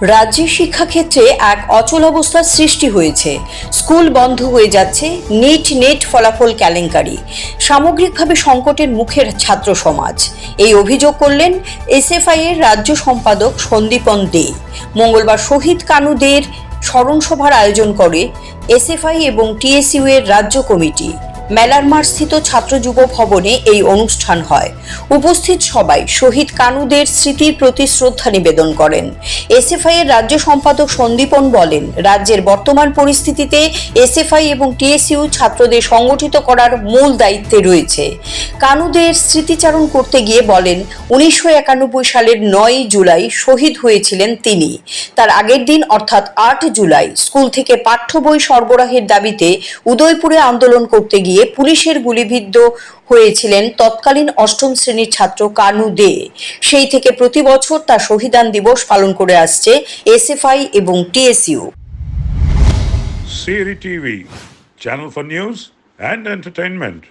রাজ্যের শিক্ষাক্ষেত্রে এক অচলাবস্থার সৃষ্টি হয়েছে। স্কুল বন্ধ হয়ে যাচ্ছে, নেট ফলাফল কেলেঙ্কারি, সামগ্রিকভাবে সংকটের মুখের ছাত্র সমাজ। এই অভিযোগ করলেন এসএফআই এর রাজ্য সম্পাদক সন্দীপন দে। মঙ্গলবার শহীদ কানু দের স্মরণ সভার আয়োজন করে এসএফআই এবং টিএসইউ এর রাজ্য কমিটি। মেলার মাঠ স্থিত ছাত্র যুব ভবনে এই অনুষ্ঠান হয়। উপস্থিত সবাই শহীদ কানুদের স্মৃতির প্রতি শ্রদ্ধা নিবেদন করেন। এসএফআই এর রাজ্য সম্পাদক সন্দীপন বলেন, রাজ্যের বর্তমান পরিস্থিতিতে এসএফআই এবং টিএসইউ ছাত্রদের সংগঠিত করার মূল দায়িত্বে রয়েছে। কানুদের স্মৃতিচারণ করতে গিয়ে বলেন, 1991 সালের 9 জুলাই শহীদ হয়েছিলেন তিনি। তার আগের দিন অর্থাৎ 8 জুলাই স্কুল থেকে পাঠ্য বই সরবরাহের দাবিতে উদয়পুরে আন্দোলন করতে গিয়ে পুলিশের গুলিবিদ্ধ হয়েছিলেন তৎকালীন 8ম শ্রেণীর ছাত্র কানু দে। সেই থেকে প্রতি বছর তার শহীদান দিবস পালন করে আসছে এসএফআই এবং TSU. CRI TV, channel for news and entertainment.